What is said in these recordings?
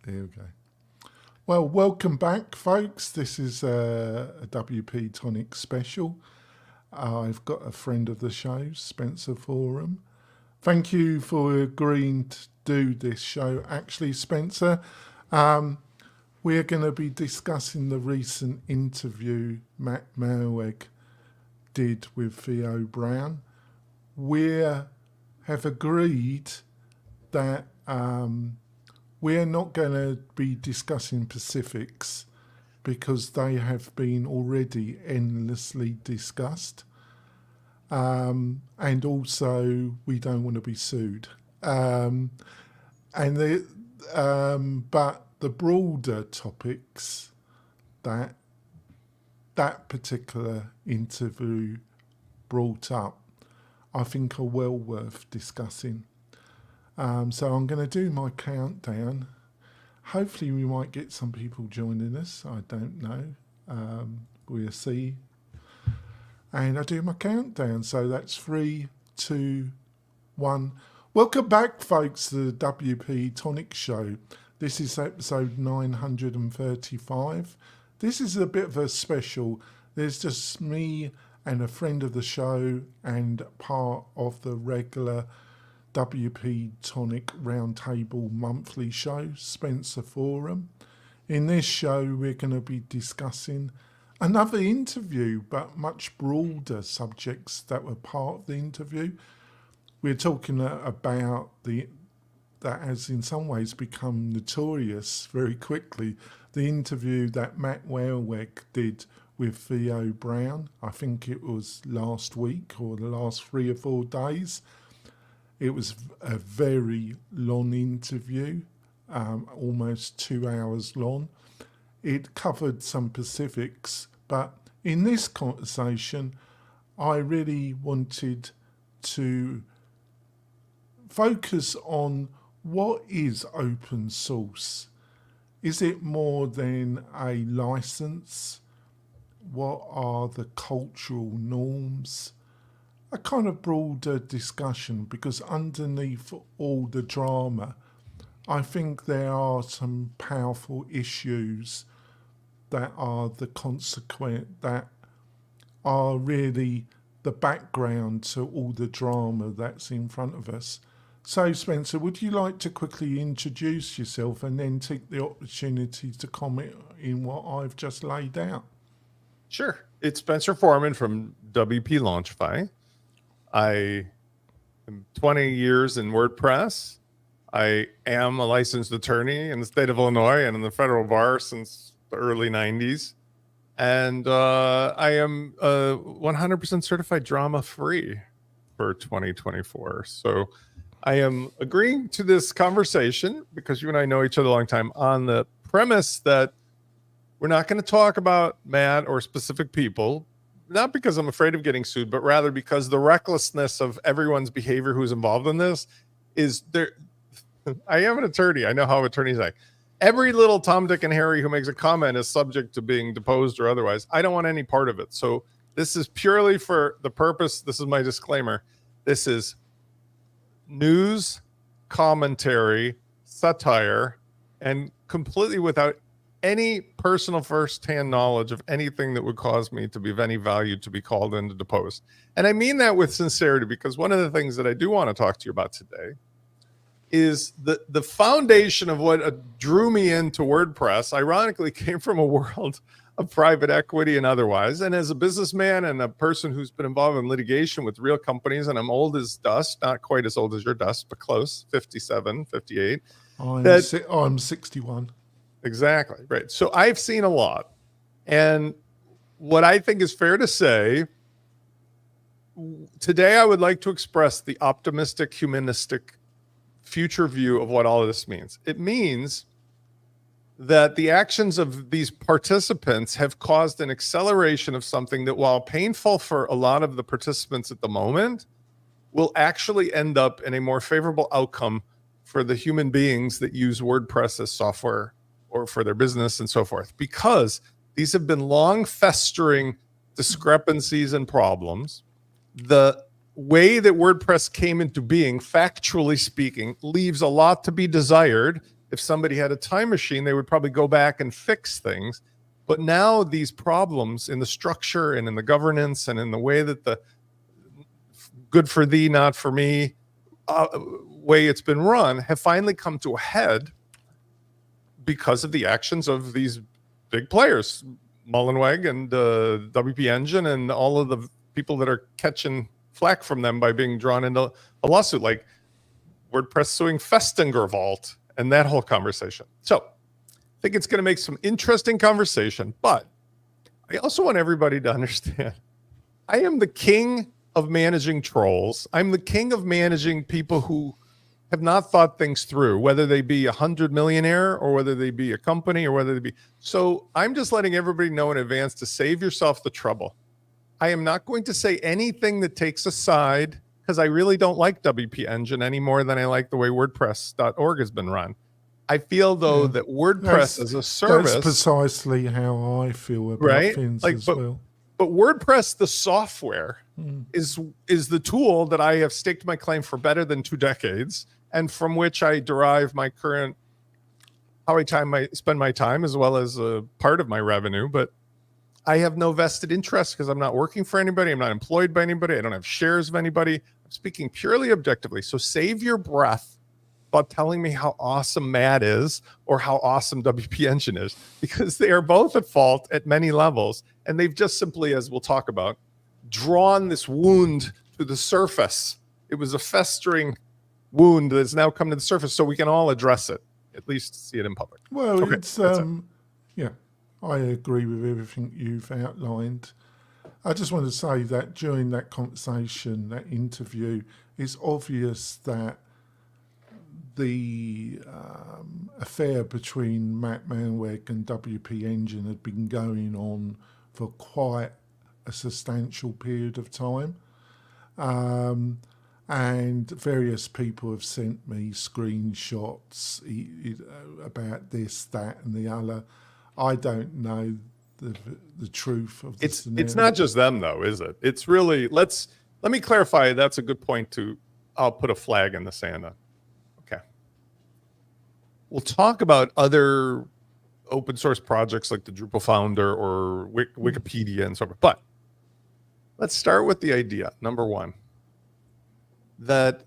Here we go. Well, welcome back, folks. This is a WP-Tonic special. I've got a friend of the show, Spencer Forman. Thank you for agreeing to do this show. Actually, Spencer, we're going to be discussing the recent interview Matt Mullenweg did with Theo Browne. We have agreed that we're not going to be discussing specifics because they have been already endlessly discussed. And also, we don't want to be sued. But the broader topics that particular interview brought up, I think are well worth discussing. So I'm going to do my countdown. Hopefully we might get some people joining us. I don't know. We'll see. And I do my countdown. So that's 3, 2, 1. Welcome back, folks, to the WP-Tonic show. This is episode 935. This is a bit of a special. There's just me and a friend of the show and part of the regular WP-Tonic Roundtable monthly show, Spencer Forman. In this show, we're going to be discussing another interview, but much broader subjects that were part of the interview. We're talking about that has in some ways become notorious very quickly, the interview that Matt Mullenweg did with Theo Browne. I think it was last week or the last 3 or 4 days. It was a very long interview, almost 2 hours long. It covered some specifics, but in this conversation, I really wanted to focus on what is open source. Is it more than a license? What are the cultural norms? A kind of broader discussion, because underneath all the drama, I think there are some powerful issues that are the consequent, that are really the background to all the drama that's in front of us. So, Spencer, would you like to quickly introduce yourself and then take the opportunity to comment in what I've just laid out? Sure. It's Spencer Forman from WP Launchify. I am 20 years in WordPress. I am a licensed attorney in the state of Illinois and in the federal bar since the early 90s. And I am 100% certified drama-free for 2024. So I am agreeing to this conversation because you and I know each other a long time on the premise that we're not going to talk about Matt or specific people, not because I'm afraid of getting sued, but rather because the recklessness of everyone's behavior who's involved in this is there. I am an attorney. I know how attorneys act. Every little Tom, Dick, and Harry who makes a comment is subject to being deposed or otherwise. I don't want any part of it. So this is purely for the purpose. This is my disclaimer. This is news, commentary, satire, and completely without any personal first-hand knowledge of anything that would cause me to be of any value to be called in to depose. And I mean that with sincerity, because one of the things that I do want to talk to you about today is the foundation of what drew me into WordPress, ironically, came from a world of private equity and otherwise. And as a businessman and a person who's been involved in litigation with real companies, and I'm old as dust, not quite as old as your dust, but close, 57, 58. I'm 61. Exactly. Right. So I've seen a lot. And what I think is fair to say, today I would like to express the optimistic, humanistic future view of what all of this means. It means that the actions of these participants have caused an acceleration of something that, while painful for a lot of the participants at the moment, will actually end up in a more favorable outcome for the human beings that use WordPress as software or for their business and so forth, because these have been long festering discrepancies and problems. The way that WordPress came into being, factually speaking, leaves a lot to be desired if somebody had a time machine, they would probably go back and fix things. But now these problems in the structure and in the governance and in the way that the good for thee, not for me way it's been run have finally come to a head because of the actions of these big players, Mullenweg and WP Engine and all of the people that are catching flack from them by being drawn into a lawsuit, like WordPress suing Festingerwald and that whole conversation. So I think it's going to make some interesting conversation, but I also want everybody to understand I am the king of managing trolls. I'm the king of managing people who have not thought things through, whether they be 100 millionaire or whether they be a company or whether they be. So I'm just letting everybody know in advance to save yourself the trouble. I am not going to say anything that takes a side because I really don't like WP Engine any more than I like the way WordPress.org has been run. I feel though that WordPress as a service. That's precisely how I feel about right? things like, as but, well. But WordPress, the software, is the tool that I have staked my claim for better than 2 decades, and from which I derive my current how I spend my time as well as a part of my revenue. But I have no vested interest because I'm not working for anybody. I'm not employed by anybody. I don't have shares of anybody. I'm speaking purely objectively. So save your breath about telling me how awesome Matt is or how awesome WP Engine is, because they are both at fault at many levels. And they've just simply, as we'll talk about, drawn this wound to the surface. It was a festering wound that's now come to the surface so we can all address it, at least see it in public. Well, okay, it's, yeah, I agree with everything you've outlined. I just want to say that during that conversation, that interview, it's obvious that the affair between Matt Mullenweg and WP Engine had been going on for quite a substantial period of time. And various people have sent me screenshots about this, that, and the other. I don't know the truth of this. It's not just them, though, is it? It's really, let me clarify. That's a good point I'll put a flag in the sand on. Okay. We'll talk about other open source projects like the Drupal Founder or Wikipedia and so forth. But let's start with the idea, number one, that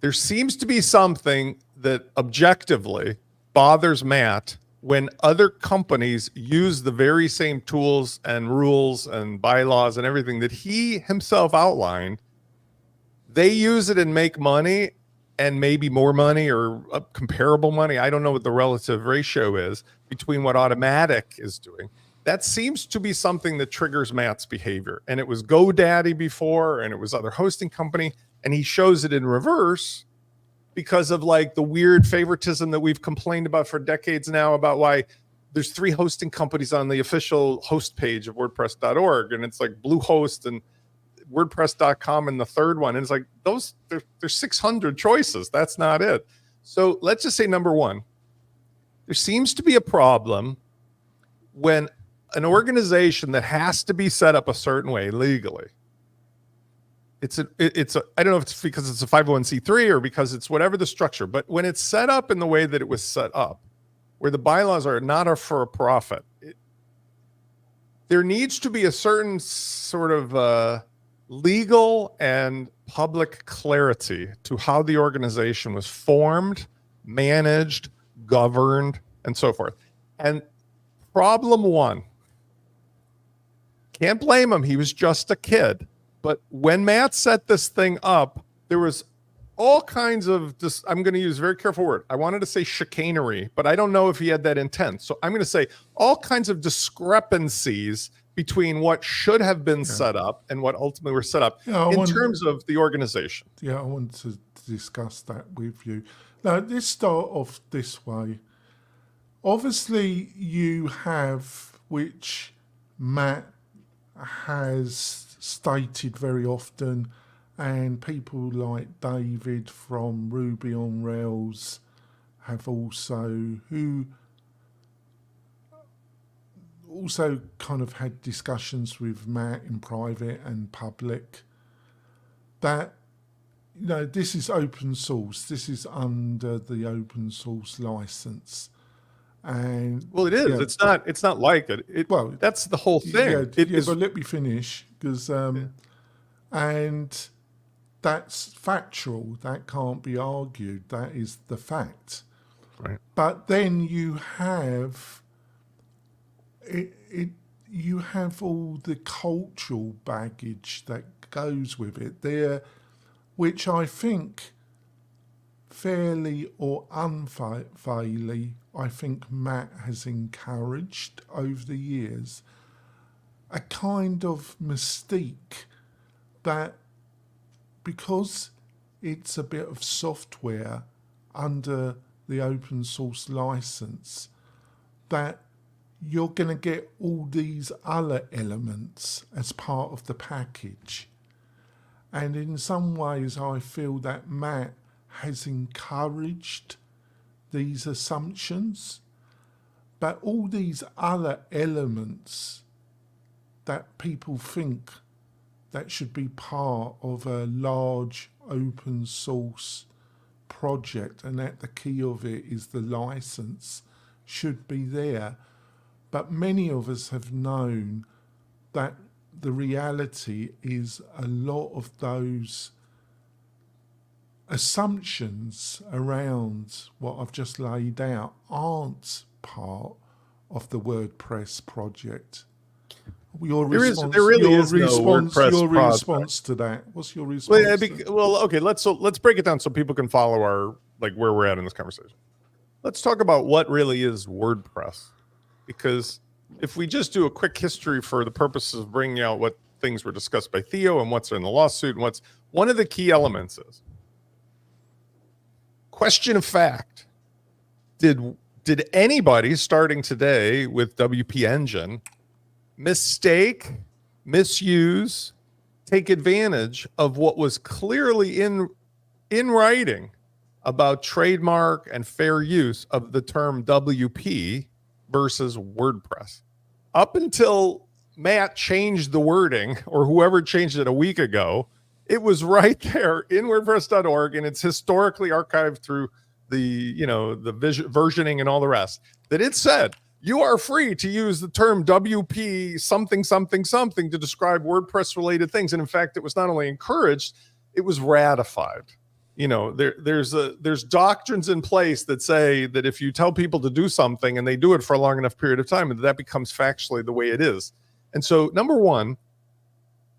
there seems to be something that objectively bothers Matt when other companies use the very same tools and rules and bylaws and everything that he himself outlined. They use it and make money, and maybe more money or comparable money. I don't know what the relative ratio is between what Automatic is doing. That seems to be something that triggers Matt's behavior. And it was GoDaddy before, and it was other hosting company. And he shows it in reverse because of like the weird favoritism that we've complained about for decades now about why there's 3 hosting companies on the official host page of WordPress.org. And it's like Bluehost and WordPress.com and the third one. And it's like there's 600 choices. That's not it. So let's just say number one, there seems to be a problem when an organization that has to be set up a certain way legally. I don't know if it's because it's a 501c3 or because it's whatever the structure, but when it's set up in the way that it was set up, where the bylaws are not for a profit, there needs to be a certain sort of legal and public clarity to how the organization was formed, managed, governed, and so forth. And problem one, can't blame him. He was just a kid. But when Matt set this thing up, there was all kinds of this. I'm going to use a very careful word. I wanted to say chicanery, but I don't know if he had that intent. So I'm going to say all kinds of discrepancies between what should have been set up and what ultimately were set up in terms of the organization. Yeah, I want to discuss that with you. Now, let's start off this way. Obviously, you have, which Matt has stated very often, and people like David from Ruby on Rails have also, who also kind of had discussions with Matt in private and public, that this is open source. This is under the open source license. And Well, it is. yeah, It's not like it. well, That's the whole thing. yeah, It yeah, is. but let me finish because and that's factual. That can't be argued. That is the fact. Right. But then you have you have all the cultural baggage that goes with it there, which I think fairly or unfairly, I think Matt has encouraged over the years a kind of mystique that because it's a bit of software under the open source license, that you're going to get all these other elements as part of the package. And in some ways, I feel that Matt has encouraged these assumptions, but all these other elements that people think that should be part of a large open source project, and that the key of it is the license, should be there. But many of us have known that the reality is a lot of those assumptions around what I've just laid out aren't part of the WordPress project. Your response, there really your is no response, WordPress your project. response to that. What's your response? Okay. Let's break it down so people can follow our where we're at in this conversation. Let's talk about what really is WordPress, because if we just do a quick history for the purposes of bringing out what things were discussed by Theo and what's in the lawsuit and what's one of the key elements is question of fact. Did anybody starting today with WP Engine mistake, misuse, take advantage of what was clearly in writing about trademark and fair use of the term WP versus WordPress? Up until Matt changed the wording, or whoever changed it a week ago, it was right there in WordPress.org, and it's historically archived through the versioning and all the rest, that it said you are free to use the term WP something something something to describe WordPress related things. And in fact, it was not only encouraged, it was ratified. There's doctrines in place that say that if you tell people to do something and they do it for a long enough period of time, that becomes factually the way it is. And so, number one,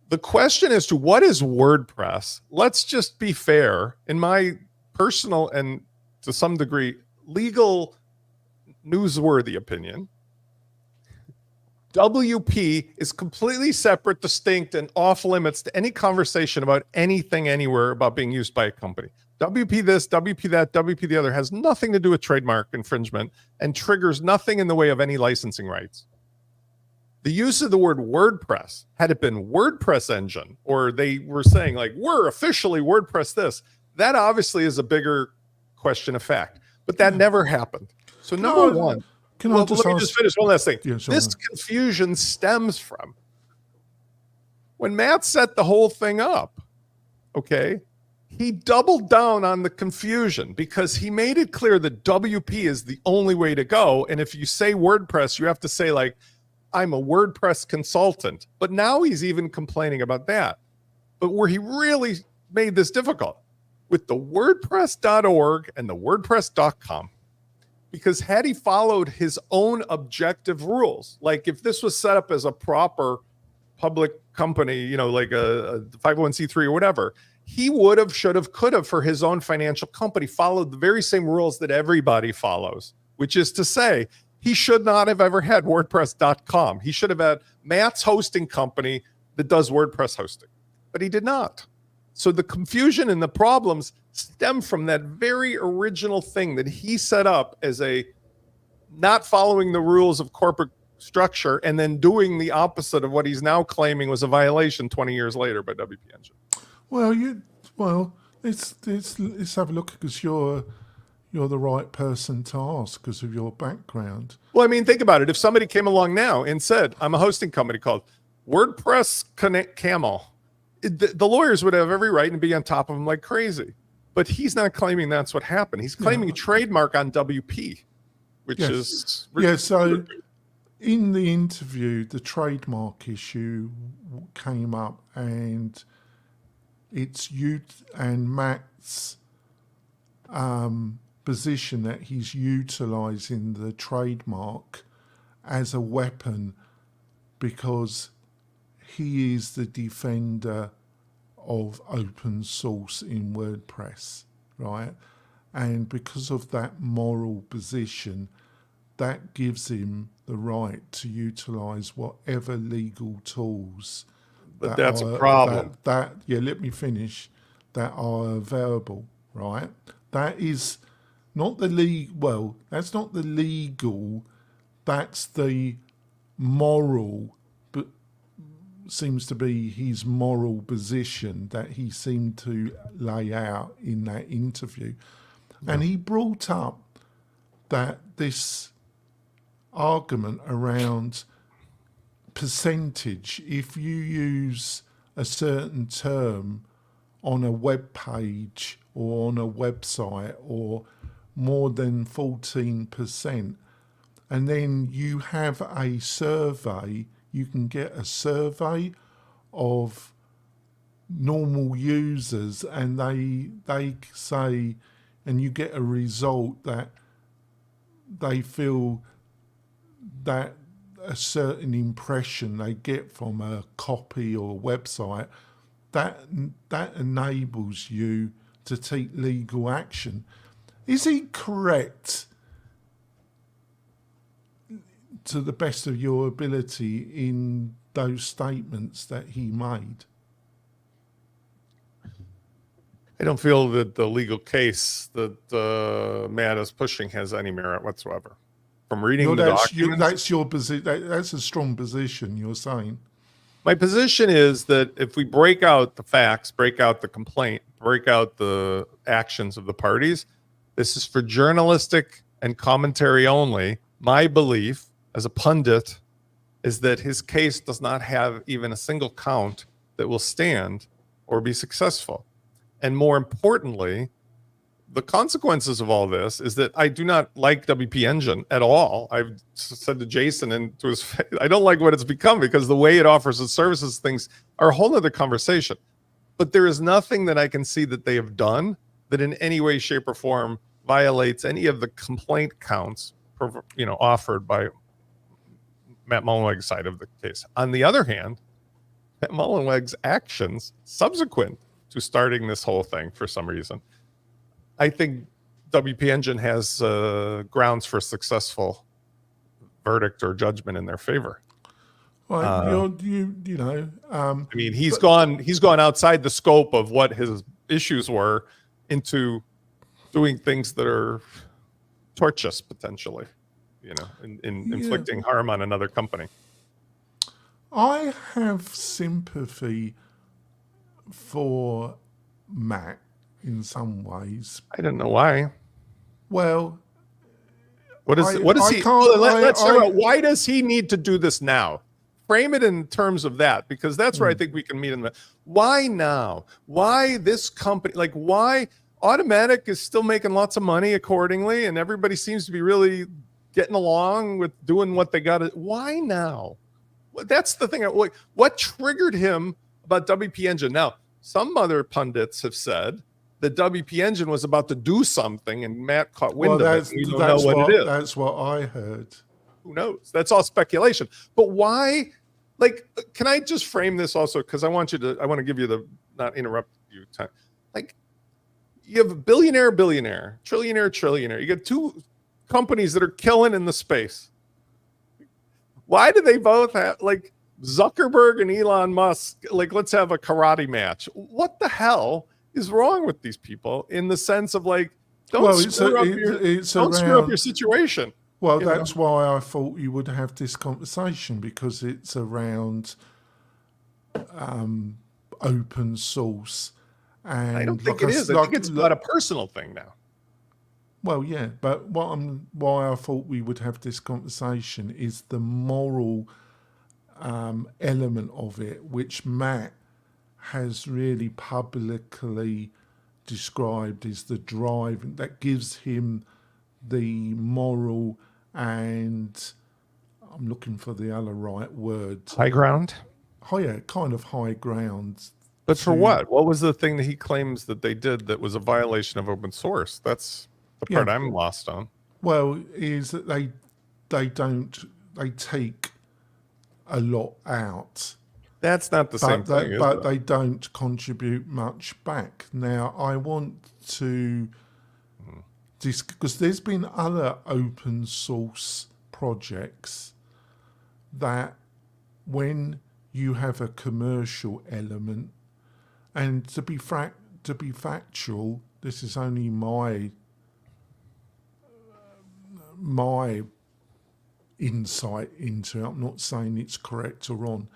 the question as to what is WordPress, let's just be fair. In my personal and to some degree legal newsworthy opinion, WP is completely separate, distinct, and off limits to any conversation about anything anywhere about being used by a company. WP this, WP that, WP the other has nothing to do with trademark infringement and triggers nothing in the way of any licensing rights. The use of the word WordPress, had it been WordPress engine, or they were saying we're officially WordPress this, that obviously is a bigger question of fact. But that never happened. So number one, let me just finish one last thing. Yeah, sure. This confusion stems from when Matt set the whole thing up, okay, he doubled down on the confusion because he made it clear that WP is the only way to go. And if you say WordPress, you have to say I'm a WordPress consultant. But now he's even complaining about that. But where he really made this difficult with the WordPress.org and the WordPress.com, because had he followed his own objective rules, like if this was set up as a proper public company, like a 501c3 or whatever, he would have, should have, could have, for his own financial company, followed the very same rules that everybody follows, which is to say, he should not have ever had WordPress.com. He should have had Matt's hosting company that does WordPress hosting, but he did not. So the confusion and the problems stem from that very original thing that he set up as a not following the rules of corporate structure and then doing the opposite of what he's now claiming was a violation 20 years later by WP Engine. Well, let's have a look, because you're the right person to ask because of your background. Well, I mean, think about it. If somebody came along now and said, I'm a hosting company called WordPress Connect Camel, the lawyers would have every right and be on top of him like crazy. But he's not claiming that's what happened. He's claiming a trademark on WP, which is So in the interview, the trademark issue came up, and it's you and Matt's position that he's utilizing the trademark as a weapon because he is the defender of open source in WordPress, right? And because of that moral position, that gives him the right to utilize whatever legal tools. But that's a problem. Let me finish. That are available, right? That is not the legal. That's not the legal. That's the moral. But seems to be his moral position that he seemed to lay out in that interview, and he brought up that this argument around percentage, if you use a certain term on a web page or on a website or more than 14%, and then you have a survey, you can get a survey of normal users, and they say, and you get a result that they feel that a certain impression they get from a copy or a website, that enables you to take legal action. Is he correct, to the best of your ability, in those statements that he made? I don't feel that the legal case that Matt is pushing has any merit whatsoever. From reading the documents, that's your position. That's a strong position you're saying. My position is that if we break out the facts, break out the complaint, break out the actions of the parties, this is for journalistic and commentary only. My belief as a pundit is that his case does not have even a single count that will stand or be successful. And more importantly, the consequences of all this is that I do not like WP Engine at all. I've said to Jason and to his face, I don't like what it's become, because the way it offers its services, things are a whole other conversation. But there is nothing that I can see that they have done that in any way, shape, or form violates any of the complaint counts, offered by Matt Mullenweg's side of the case. On the other hand, Matt Mullenweg's actions subsequent to starting this whole thing, for some reason, I think WP Engine has grounds for a successful verdict or judgment in their favor. Well, I mean, he's gone outside the scope of what his issues were into doing things that are tortious, potentially, in inflicting harm on another company. I have sympathy for Matt in some ways. I don't know why. Well, what is he? Let's start out. Why does he need to do this now? Frame it in terms of that, because that's where I think we can meet in the. Why now? Why this company? Like, why Automatic is still making lots of money accordingly, and everybody seems to be really getting along with doing what they got to. Why now? That's the thing. What triggered him about WP Engine? Now, some other pundits have said that WP Engine was about to do something, and Matt caught wind of it. We don't know what it is. That's what I heard. Who knows? That's all speculation. But why? Like, can I just frame this also? Because I want to give you the, not interrupt you time. Like, you have a billionaire, trillionaire. You get two companies that are killing in the space. Why do they both have, like, Zuckerberg and Elon Musk, like, let's have a karate match? What the hell is wrong with these people, in the sense of, like, don't screw up your situation? Well, that's why I thought you would have this conversation, because it's around open source. And I don't think it is. I think it's about a personal thing now. Well, yeah, but why I thought we would have this conversation is the moral element of it, which Matt has really publicly described as the drive that gives him the moral and I'm looking for the other right word. High ground. Higher, kind of high ground. But for what? What was the thing that he claims that they did that was a violation of open source? That's the part I'm lost on. Well, is that they take a lot out. That's not the same thing, but they don't contribute much back. Now, I want to because there's been other open source projects that when you have a commercial element, and to be factual, this is only my insight into it. I'm not saying it's correct or wrong.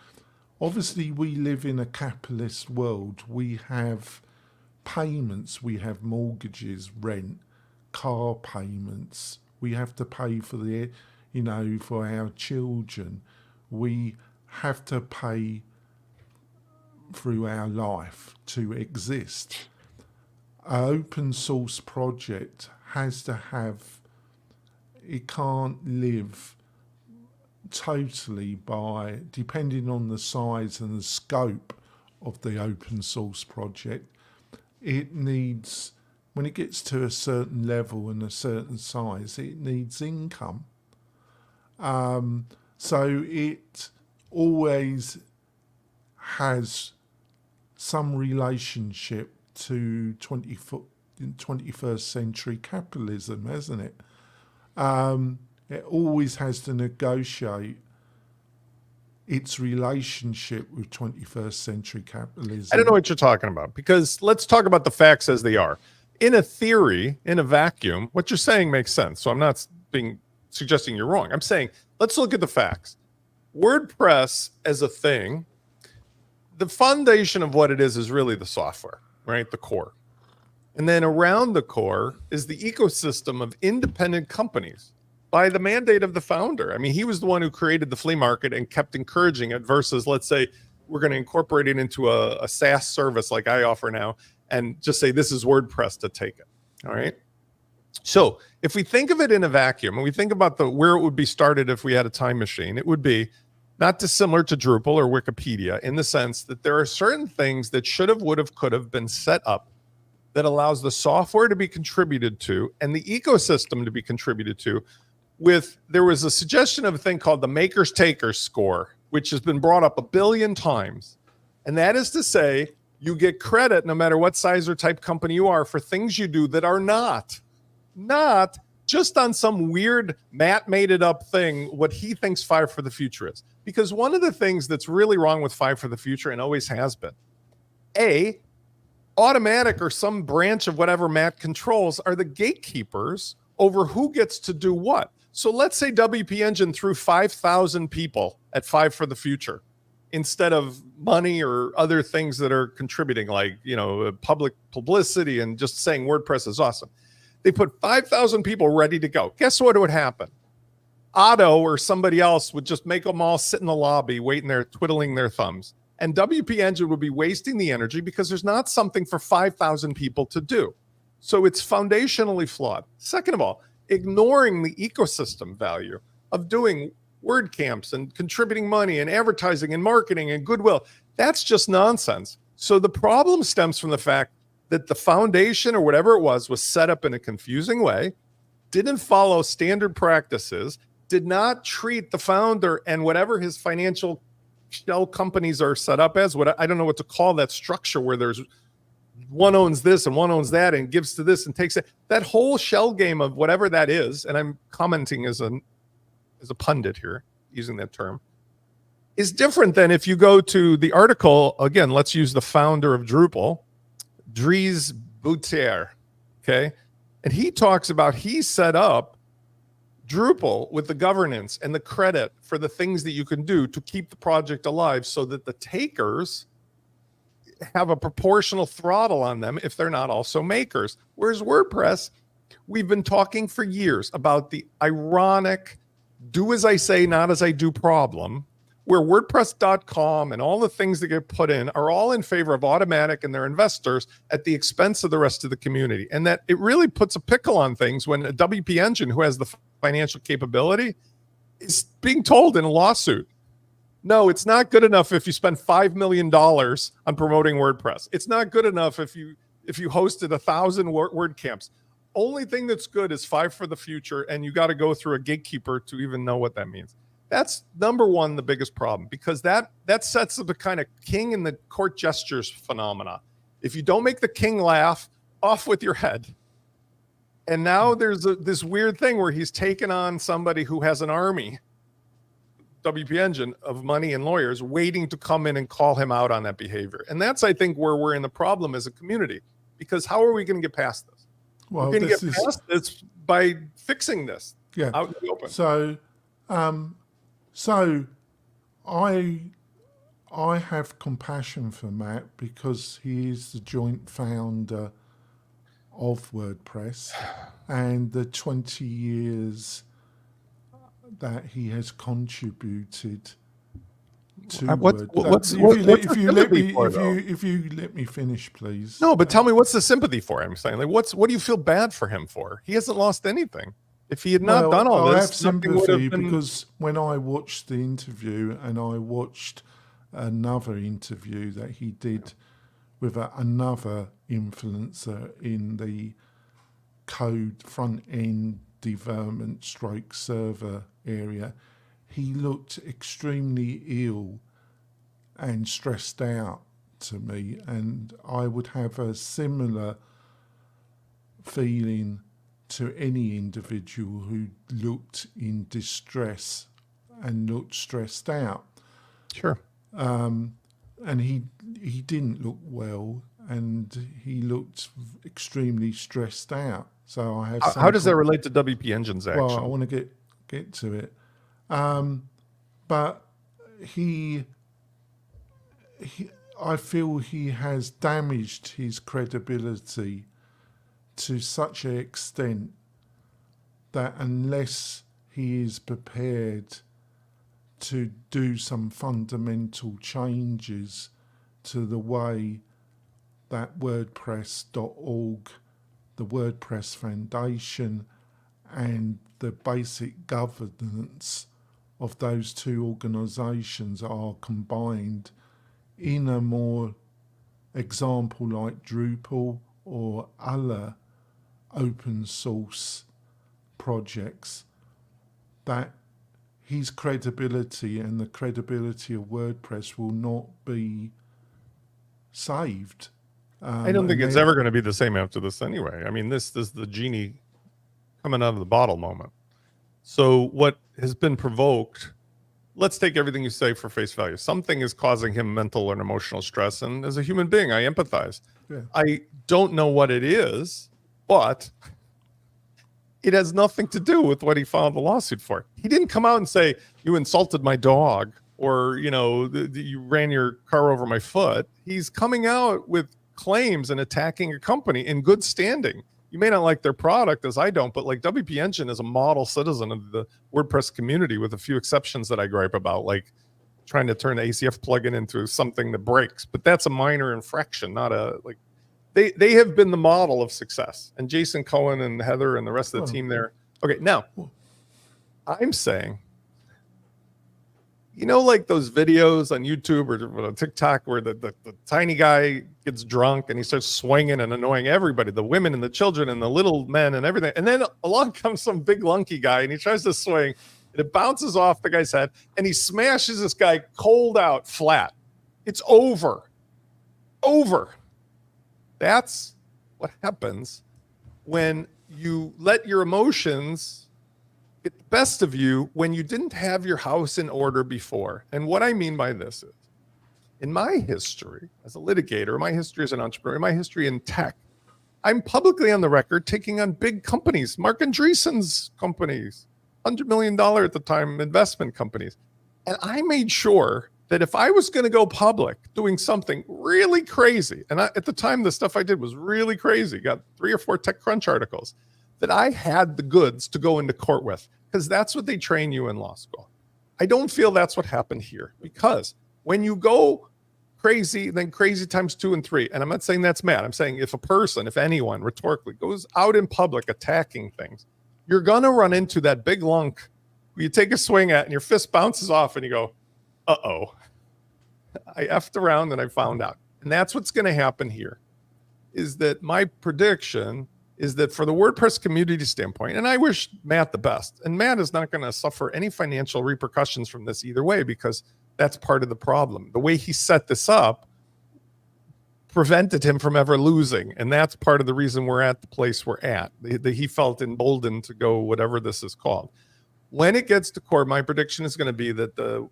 Obviously, we live in a capitalist world. We have payments, we have mortgages, rent, car payments. We have to pay for for our children. We have to pay through our life to exist. An open source project has to have, it can't live totally by, depending on the size and the scope of the open source project, it needs, when it gets to a certain level and a certain size, it needs income. So it always has some relationship to 21st century capitalism, hasn't it? It always has to negotiate its relationship with 21st century capitalism. I don't know what you're talking about, because let's talk about the facts as they are. In a theory, in a vacuum, what you're saying makes sense. So I'm not suggesting you're wrong. I'm saying, let's look at the facts. WordPress as a thing, the foundation of what it is really the software, right? The core. And then around the core is the ecosystem of independent companies by the mandate of the founder. I mean, he was the one who created the flea market and kept encouraging it versus, let's say, we're going to incorporate it into a SaaS service like I offer now and just say, this is WordPress to take it. All right. So if we think of it in a vacuum and we think about where it would be started if we had a time machine, it would be not dissimilar to Drupal or Wikipedia in the sense that there are certain things that should have, would have, could have been set up that allows the software to be contributed to and the ecosystem to be contributed to. There was a suggestion of a thing called the makers takers score, which has been brought up 1 billion times. And that is to say, you get credit no matter what size or type company you are for things you do that are not just on some weird Matt made it up thing, what he thinks Five for the Future is. Because one of the things that's really wrong with Five for the Future and always has been, Automatic or some branch of whatever Matt controls are the gatekeepers over who gets to do what. So let's say WP Engine threw 5,000 people at Five for the Future instead of money or other things that are contributing, like, public publicity and just saying WordPress is awesome. They put 5,000 people ready to go. Guess what would happen? Otto or somebody else would just make them all sit in the lobby waiting there, twiddling their thumbs. And WP Engine would be wasting the energy because there's not something for 5,000 people to do. So it's foundationally flawed. Second of all, ignoring the ecosystem value of doing WordCamps and contributing money and advertising and marketing and goodwill. That's just nonsense. So the problem stems from the fact that the foundation or whatever it was set up in a confusing way, didn't follow standard practices, did not treat the founder and whatever his financial shell companies are set up as, I don't know what to call that structure where there's one owns this and one owns that and gives to this and takes it. That whole shell game of whatever that is, and I'm commenting as a pundit here, using that term, is different than if you go to the article, again, let's use the founder of Drupal, Dries Boutier, okay? And he talks about he set up Drupal with the governance and the credit for the things that you can do to keep the project alive so that the takers have a proportional throttle on them if they're not also makers. Whereas WordPress, we've been talking for years about the ironic do as I say, not as I do problem where WordPress.com and all the things that get put in are all in favor of Automatic and their investors at the expense of the rest of the community. And that it really puts a pickle on things when a WP Engine, who has the financial capability, is being told in a lawsuit, no, it's not good enough if you spend $5 million on promoting WordPress. It's not good enough if you hosted 1,000 WordCamps. Only thing that's good is 5 for the future, and you got to go through a gatekeeper to even know what that means. That's number one, the biggest problem, because that sets up the kind of king in the court gestures phenomena. If you don't make the king laugh, off with your head. And now there's this weird thing where he's taken on somebody who has an army, WP Engine, of money and lawyers waiting to come in and call him out on that behavior. And that's, I think, where we're in the problem as a community, because how are we going to get past this? Well, we're going to get past this by fixing this out in the open. So I have compassion for Matt because he is the joint founder of WordPress, and the 20 years that he has contributed to if you let me finish, please. No, but tell me, what's the sympathy for him? Saying, like, what do you feel bad for him for? He hasn't lost anything. If he had not done all this, I have sympathy because when I watched the interview, and I watched another interview that he did with another influencer in the code front end development / server area, he looked extremely ill and stressed out to me, and I would have a similar feeling to any individual who looked in distress and looked stressed out. Sure. And he didn't look well, and he looked extremely stressed out. So I have. How does that relate to WP Engine's action? Well, I want to get to it, but I feel he has damaged his credibility to such an extent that unless he is prepared to do some fundamental changes to the way that WordPress.org, the WordPress Foundation, and the basic governance of those two organisations are combined in a more example like Drupal or other open source projects, that his credibility and the credibility of WordPress will not be saved. I don't think it's ever going to be the same after this anyway. I mean, this is the genie coming out of the bottle moment. So what has been provoked, let's take everything you say for face value. Something is causing him mental and emotional stress. And as a human being, I empathize. Yeah. I don't know what it is, but it has nothing to do with what he filed the lawsuit for. He didn't come out and say, you insulted my dog, or, you know, you ran your car over my foot. He's coming out with claims and attacking a company in good standing. You may not like their product, as I don't, but like WP Engine is a model citizen of the WordPress community, with a few exceptions that I gripe about, like trying to turn the ACF plugin into something that breaks. But that's a minor infraction, not a, like, they have been the model of success. And Jason Cohen and Heather and the rest of the team there. Okay, now I'm saying, you know, like those videos on YouTube or TikTok where the tiny guy gets drunk and he starts swinging and annoying everybody, the women and the children and the little men and everything. And then along comes some big lunky guy and he tries to swing and it bounces off the guy's head and he smashes this guy cold out flat. It's over. That's what happens when you let your emotions get the best of you when you didn't have your house in order before. And what I mean by this is, in my history as a litigator, my history as an entrepreneur, my history in tech, I'm publicly on the record taking on big companies, Mark Andreessen's companies, $100 million at the time investment companies. And I made sure that if I was going to go public doing something really crazy, and at the time the stuff I did was really crazy, got 3 or 4 TechCrunch articles, that I had the goods to go into court with, because that's what they train you in law school. I don't feel that's what happened here, because when you go crazy, then crazy times 2 and 3, and I'm not saying that's Matt. I'm saying if a person, if anyone rhetorically goes out in public attacking things, you're going to run into that big lunk where you take a swing at and your fist bounces off and you go, uh-oh, I effed around and I found out. And that's what's going to happen here, is that my prediction is that for the WordPress community standpoint, and I wish Matt the best, and Matt is not going to suffer any financial repercussions from this either way, because that's part of the problem. The way he set this up prevented him from ever losing. And that's part of the reason we're at the place we're at. He felt emboldened to go whatever this is called. When it gets to court, my prediction is going to be that the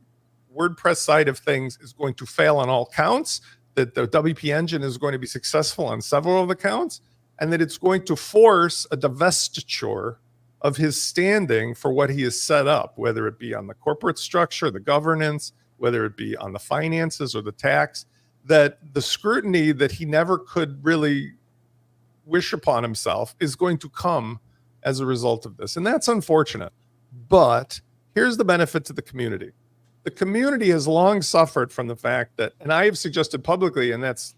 WordPress side of things is going to fail on all counts, that the WP engine is going to be successful on several of the counts, and that it's going to force a divestiture of his standing for what he has set up, whether it be on the corporate structure, the governance, whether it be on the finances or the tax, that the scrutiny that he never could really wish upon himself is going to come as a result of this. And that's unfortunate. But here's the benefit to the community. The community has long suffered from the fact that, and I have suggested publicly, and there's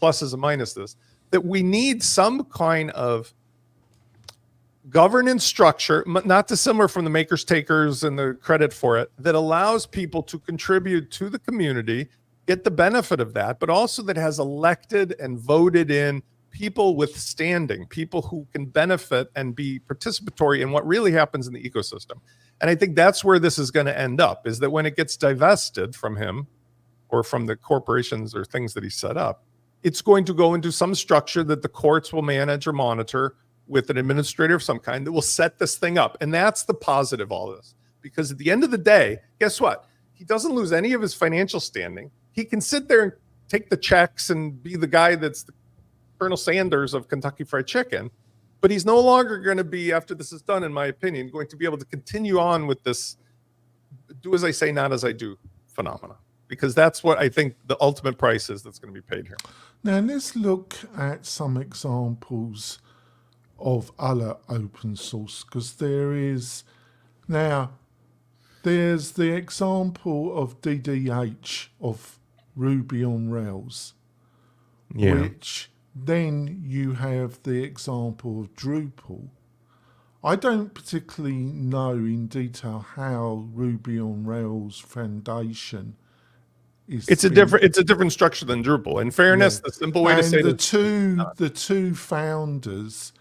pluses and minuses, that we need some kind of governance structure, not dissimilar from the makers takers and the credit for it, that allows people to contribute to the community, get the benefit of that, but also that has elected and voted in people with standing, people who can benefit and be participatory in what really happens in the ecosystem. And I think that's where this is going to end up, is that when it gets divested from him or from the corporations or things that he set up, it's going to go into some structure that the courts will manage or monitor with an administrator of some kind that will set this thing up. And that's the positive of all this, because at the end of the day, guess what? He doesn't lose any of his financial standing. He can sit there and take the checks and be the guy that's the Colonel Sanders of Kentucky Fried Chicken, but he's no longer going to be, after this is done, in my opinion, going to be able to continue on with this do as I say, not as I do phenomena, because that's what I think the ultimate price is that's going to be paid here. Now let's look at some examples of other open source, because there's the example of DDH of Ruby on Rails, which then you have the example of Drupal. I don't particularly know in detail how Ruby on Rails Foundation is. It's a different structure than Drupal. In fairness, the simple way to say the two founders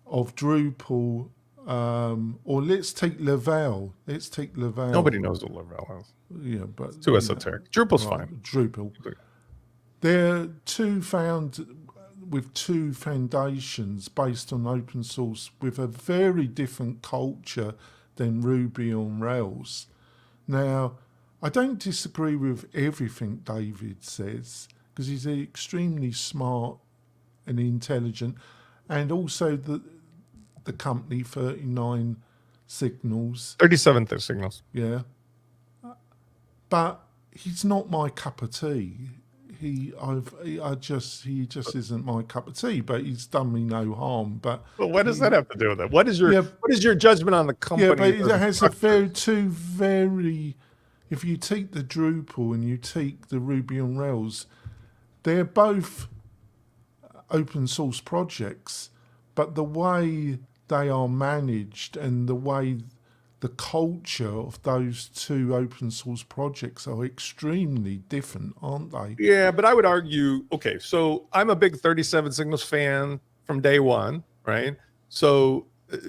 of Drupal, or let's take Lavelle. Nobody knows what Lavelle is. Yeah, but it's too esoteric. Drupal's fine. Drupal. They're two with two foundations based on open source with a very different culture than Ruby on Rails. Now, I don't disagree with everything David says, because he's extremely smart and intelligent, and also the company 39 Signals. 37 Signals. Yeah. But he's not my cup of tea. He just isn't my cup of tea, but he's done me no harm. But what does that have to do with it? What is your judgment on the company? Yeah, but it has two very. If you take the Drupal and you take the Ruby on Rails, they're both open source projects, but the way they are managed and the way the culture of those two open source projects are extremely different, aren't they? Yeah, but I would argue, okay, so I'm a big 37 Signals fan from day one, right? So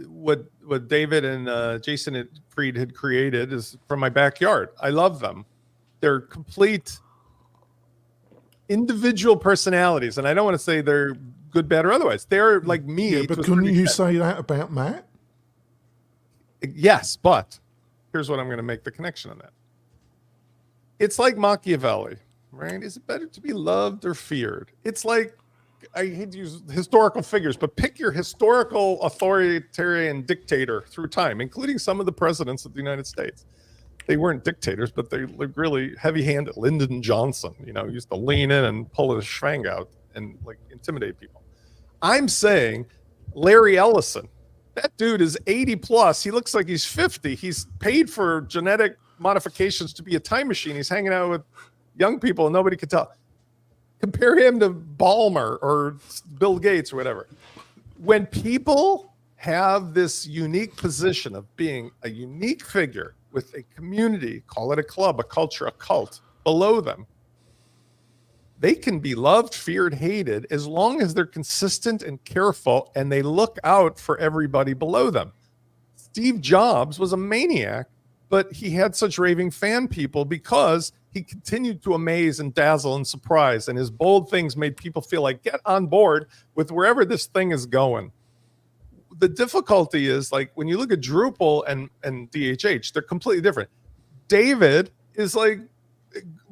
what David and Jason Fried had created is from my backyard. I love them. They're complete individual personalities, and I don't want to say they're good, bad, or otherwise. They're like me. Yeah, but couldn't you say that about Matt? Yes, but here's what I'm going to make the connection on that. It's like Machiavelli, right? Is it better to be loved or feared? It's like, I hate to use historical figures, but pick your historical authoritarian dictator through time, including some of the presidents of the United States. They weren't dictators, but they looked really heavy-handed. Lyndon Johnson, used to lean in and pull his schwang out and like intimidate people. I'm saying Larry Ellison That dude is 80 plus. He looks like he's 50. He's paid for genetic modifications to be a time machine. He's hanging out with young people and nobody can tell. Compare him to Ballmer or Bill Gates or whatever. When people have this unique position of being a unique figure with a community, call it a club, a culture, a cult below them, they can be loved, feared, hated as long as they're consistent and careful and they look out for everybody below them. Steve Jobs was a maniac, but he had such raving fan people because he continued to amaze and dazzle and surprise, and his bold things made people feel like, get on board with wherever this thing is going. The difficulty is, like, when you look at Drupal and DHH, they're completely different. David is, like,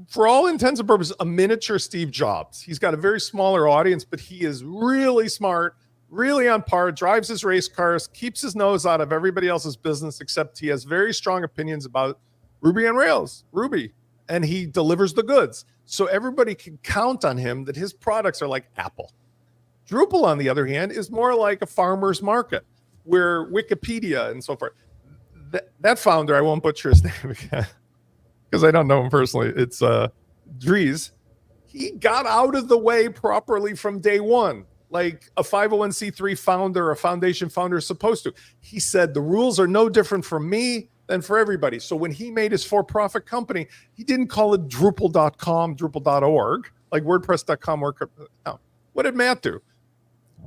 for all intents and purposes, a miniature Steve Jobs. He's got a very smaller audience, but he is really smart, really on par, drives his race cars, keeps his nose out of everybody else's business, except he has very strong opinions about Ruby on Rails, Ruby, and he delivers the goods. So everybody can count on him that his products are like Apple. Drupal, on the other hand, is more like a farmer's market where Wikipedia and so forth. That founder, I won't butcher his name again, because I don't know him personally. It's Dries. He got out of the way properly from day one, like a 501c3 founder, a foundation founder is supposed to. He said, the rules are no different for me than for everybody. So when he made his for-profit company, he didn't call it Drupal.com, Drupal.org, like WordPress.com. No. What did Matt do?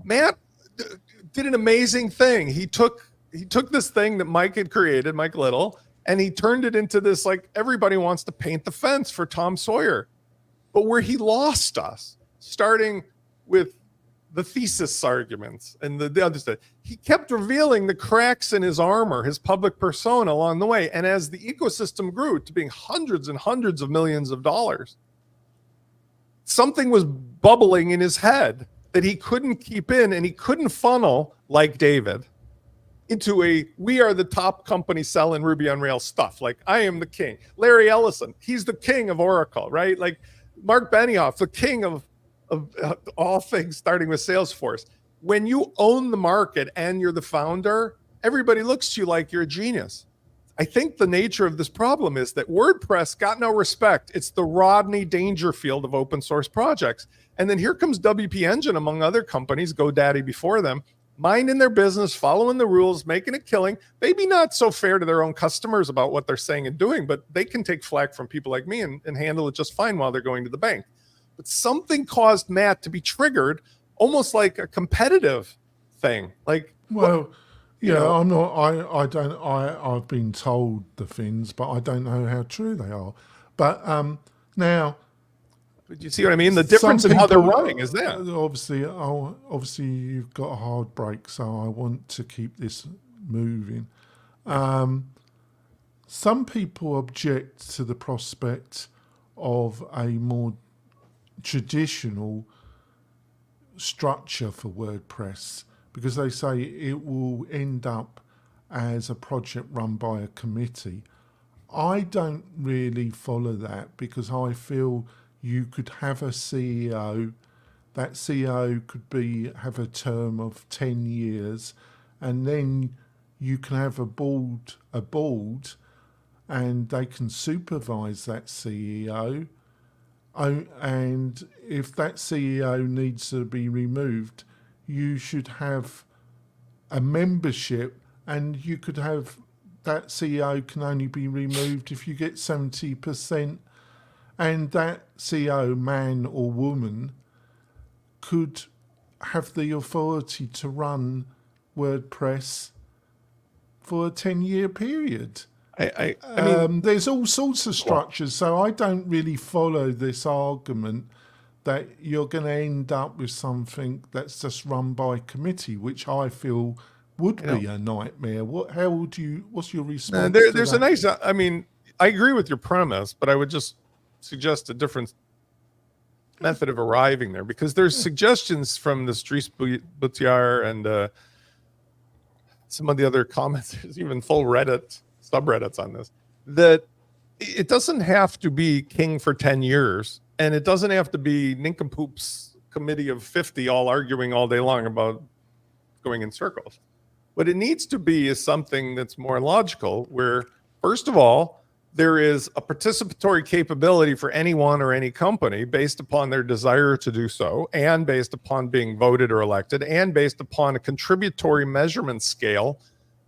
Matt did an amazing thing. He took this thing that Mike had created, Mike Little, and he turned it into this, like, everybody wants to paint the fence for Tom Sawyer. But where he lost us, starting with the thesis arguments and the other stuff, he kept revealing the cracks in his armor, his public persona along the way. And as the ecosystem grew to being hundreds and hundreds of millions of dollars, something was bubbling in his head that he couldn't keep in, and he couldn't funnel, like David, into we are the top company selling Ruby on Rails stuff. Like, I am the king. Larry Ellison, he's the king of Oracle, right? Like Mark Benioff, the king of all things starting with Salesforce. When you own the market and you're the founder, everybody looks to you like you're a genius. I think the nature of this problem is that WordPress got no respect. It's the Rodney Dangerfield of open source projects. And then here comes WP Engine, among other companies, GoDaddy before them, minding their business, following the rules, making a killing, maybe not so fair to their own customers about what they're saying and doing, but they can take flack from people like me and handle it just fine while they're going to the bank. But something caused Matt to be triggered, almost like a competitive thing. Like, well, I'm not. I don't. I've been told the things, but I don't know how true they are. But now, you see what I mean? The difference in how they're running is that obviously you've got a hard break, so I want to keep this moving. Some people object to the prospect of a more traditional structure for WordPress because they say it will end up as a project run by a committee. I don't really follow that because I feel you could have a CEO. That CEO could have a term of 10 years, and then you can have a board, and they can supervise that CEO. And if that CEO needs to be removed, you should have a membership, and you could have that CEO can only be removed if you get 70%, and that CEO, man or woman, could have the authority to run WordPress for a 10-year period. I mean, there's all sorts of structures, so I don't really follow this argument that you're going to end up with something that's just run by committee, which I feel would be a nightmare. What's your response? There's a nice. I mean, I agree with your premise, but I would just suggest a different method of arriving there, because there's suggestions from the Dries Butiar and some of the other comments. There's even full Reddit subreddits on this, that it doesn't have to be king for 10 years, and it doesn't have to be nincompoops committee of 50 all arguing all day long about going in circles. But it needs to be is something that's more logical, where, first of all, there is a participatory capability for anyone or any company based upon their desire to do so, and based upon being voted or elected, and based upon a contributory measurement scale,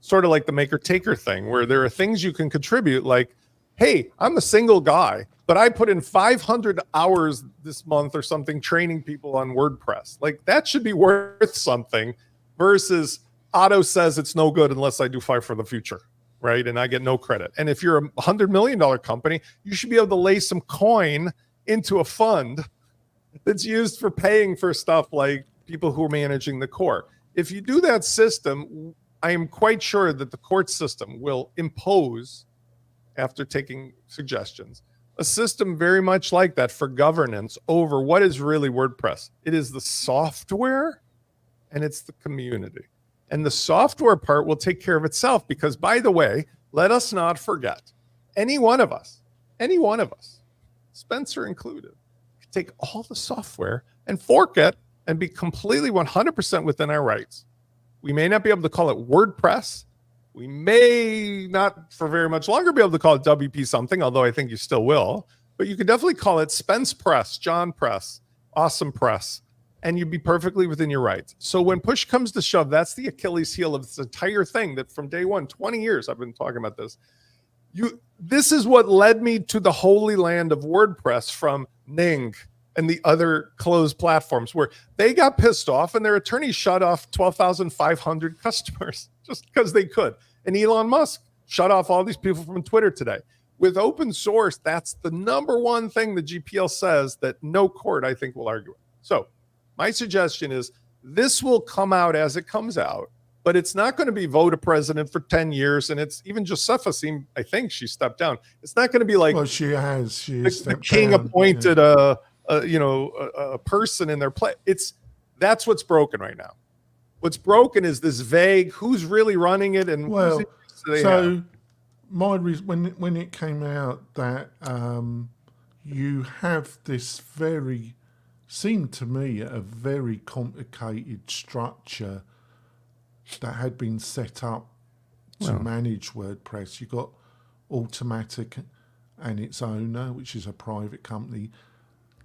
sort of like the maker-taker thing, where there are things you can contribute, like, hey, I'm a single guy, but I put in 500 hours this month or something training people on WordPress. Like, that should be worth something, versus Otto says it's no good unless I do 5 for the future, right? And I get no credit. And if you're a $100 million company, you should be able to lay some coin into a fund that's used for paying for stuff like people who are managing the core. If you do that system, I am quite sure that the court system will impose, after taking suggestions, a system very much like that for governance over what is really WordPress. It is the software and it's the community. And the software part will take care of itself, because, by the way, let us not forget, any one of us, Spencer included, could take all the software and fork it and be completely 100% within our rights. We may not be able to call it WordPress. We may not for very much longer be able to call it WP something, although I think you still will. But you could definitely call it Spence Press, John Press, Awesome Press, and you'd be perfectly within your rights. So when push comes to shove, that's the Achilles heel of this entire thing, that from day one, 20 years I've been talking about this. This is what led me to the holy land of WordPress from Ning and the other closed platforms, where they got pissed off and their attorneys shut off 12,500 customers just because they could. And Elon Musk shut off all these people from Twitter today. With open source, that's the number one thing the GPL says that no court, I think, will argue with. So my suggestion is this will come out as it comes out, but it's not going to be vote a president for 10 years. And it's even Josefa seemed, I think she stepped down. It's not going to be like, well, she has the king down, appointed a person in their place. That's what's broken right now. What's broken is this vague who's really running it, and well, so have. My when it came out that you have this seemed to me a very complicated structure that had been set up to manage WordPress. You got Automatic and its owner, which is a private company.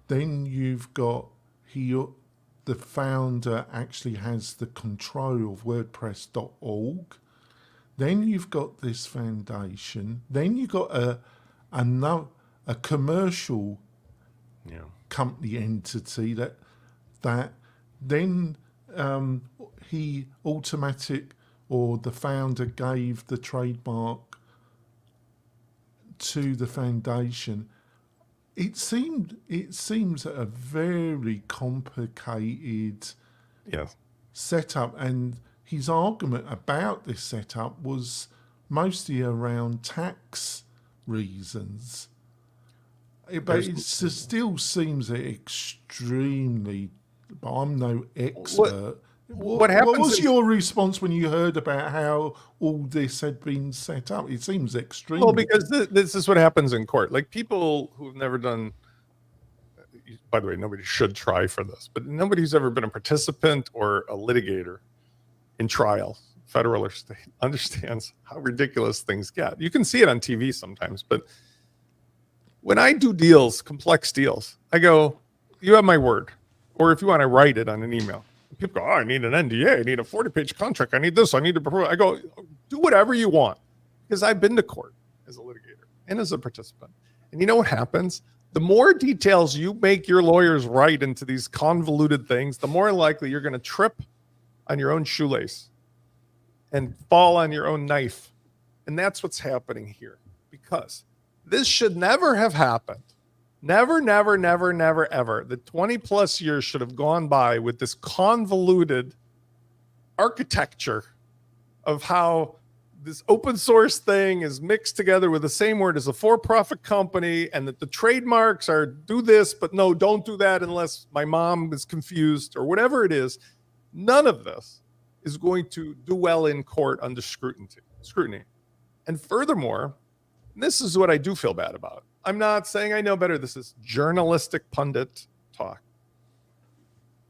Then you've got the founder actually has the control of WordPress.org. Then you've got this foundation. Then you've got a commercial company entity that then Automatic, or the founder, gave the trademark to the foundation. It seems a very complicated setup, and his argument about this setup was mostly around tax reasons. But it still seems extremely. But I'm no expert. What was your response when you heard about how all this had been set up? It seems extreme. Well, because this is what happens in court. Like, people who've never done, by the way, nobody should try for this, but nobody who's ever been a participant or a litigator in trial, federal or state, understands how ridiculous things get. You can see it on TV sometimes, but when I do deals, complex deals, I go, you have my word. Or if you want to write it on an email. People go, I need an NDA. I need a 40-page contract. I need this. I need to prove. I go, do whatever you want. Because I've been to court as a litigator and as a participant. And you know what happens? The more details you make your lawyers write into these convoluted things, the more likely you're going to trip on your own shoelace and fall on your own knife. And that's what's happening here. Because this should never have happened. Never, never, never, never, ever. The 20 plus years should have gone by with this convoluted architecture of how this open source thing is mixed together with the same word as a for-profit company, and that the trademarks are do this, but no, don't do that unless my mom is confused or whatever it is. None of this is going to do well in court under scrutiny. And furthermore, this is what I do feel bad about. I'm not saying I know better. This is journalistic pundit talk.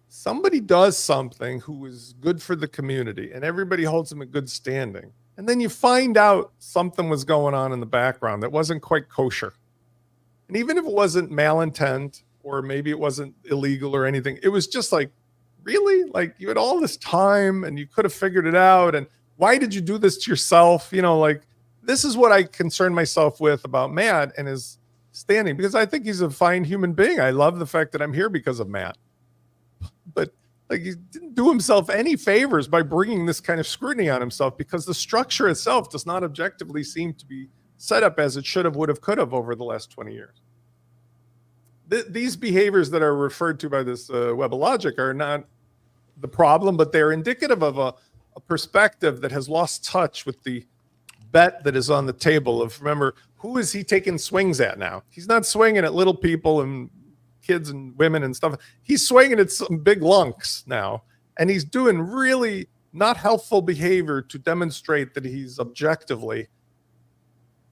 somebody does something who is good for the community and everybody holds them in good standing. And then you find out something was going on in the background that wasn't quite kosher. And even if it wasn't malintent or maybe it wasn't illegal or anything, it was just like, really? Like you had all this time and you could have figured it out. And why did you do this to yourself? You know, like this is what I concern myself with about Matt and his standing, because I think he's a fine human being. I love the fact that I'm here because of Matt. But like he didn't do himself any favors by bringing this kind of scrutiny on himself, because the structure itself does not objectively seem to be set up as it should have, would have, could have over the last 20 years. These behaviors that are referred to by this web of logic are not the problem, but they're indicative of a perspective that has lost touch with the bet that is on the table of, remember, who is he taking swings at now? He's not swinging at little people and kids and women and stuff. He's swinging at some big lunks now, and he's doing really not helpful behavior to demonstrate that he's objectively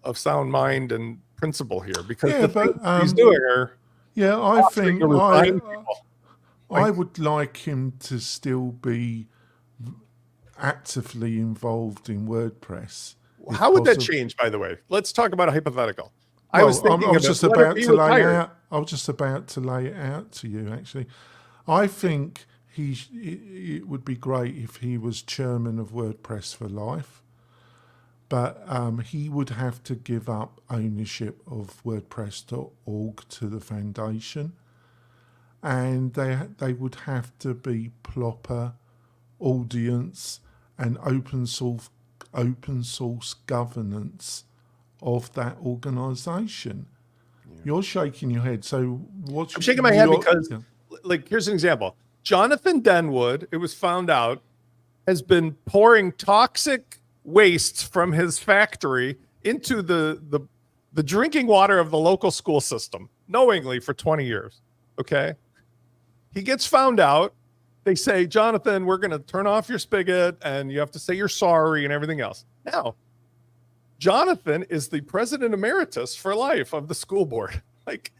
of sound mind and principle here, because the things he's doing are I think people. I would like him to still be actively involved in WordPress. How would that change, by the way? Let's talk about a hypothetical. Well, I was just about to lay it out to you, actually. I think it would be great if he was chairman of WordPress for life, but he would have to give up ownership of WordPress.org to the foundation, and they would have to be proper audience and open source governance of that organization. Yeah. You're shaking your head. So I'm shaking my head because, like, here's an example. Jonathan Denwood, it was found out, has been pouring toxic wastes from his factory into the drinking water of the local school system, knowingly, for 20 years. Okay. He gets found out. They say, Jonathan, we're going to turn off your spigot and you have to say you're sorry and everything else. Now, Jonathan is the president emeritus for life of the school board. Like,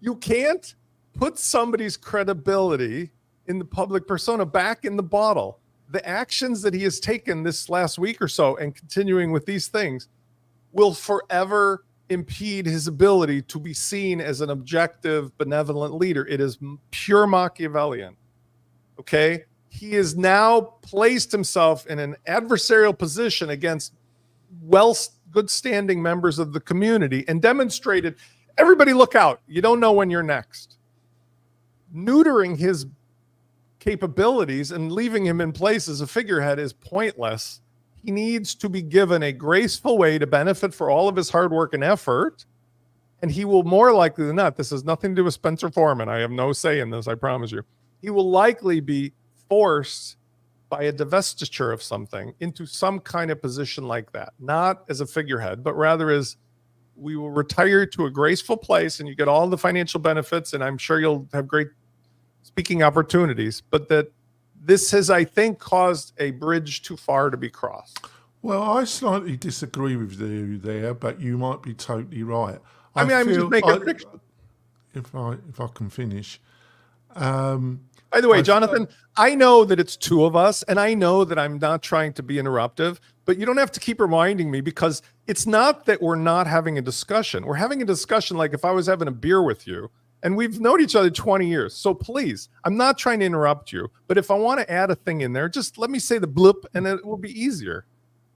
you can't put somebody's credibility in the public persona back in the bottle. The actions that he has taken this last week or so and continuing with these things will forever impede his ability to be seen as an objective, benevolent leader. It is pure Machiavellian. Okay? He has now placed himself in an adversarial position against good standing members of the community and demonstrated, everybody look out. You don't know when you're next. Neutering his capabilities and leaving him in place as a figurehead is pointless. He needs to be given a graceful way to benefit for all of his hard work and effort. And he will more likely than not, this has nothing to do with Spencer Forman. I have no say in this, I promise you. He will likely be forced by a divestiture of something into some kind of position like that, not as a figurehead, but rather as, we will retire to a graceful place and you get all the financial benefits, and I'm sure you'll have great speaking opportunities, but that this has, I think, caused a bridge too far to be crossed. Well, I slightly disagree with you there, but you might be totally right. I'm just making a prediction. If I can finish. By the way, Jonathan, I know that it's two of us, and I know that I'm not trying to be interruptive, but you don't have to keep reminding me, because it's not that we're not having a discussion. We're having a discussion like if I was having a beer with you, and we've known each other 20 years. So please, I'm not trying to interrupt you, but if I want to add a thing in there, just let me say the bloop and it will be easier.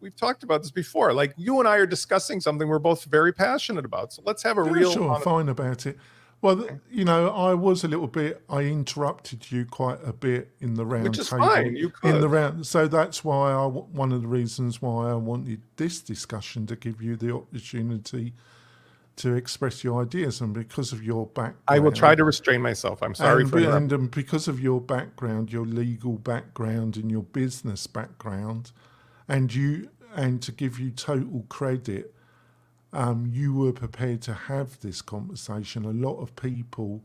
We've talked about this before. Like, you and I are discussing something we're both very passionate about. So let's have a real... Sure, fine about it. Well, you know, I interrupted you quite a bit in the round table. Which is fine, you could. In the round, so that's why one of the reasons why I wanted this discussion, to give you the opportunity to express your ideas, and because of your background. I will try to restrain myself. I'm sorry for that. And because of your background, your legal background and your business background, and to give you total credit, you were prepared to have this conversation. A lot of people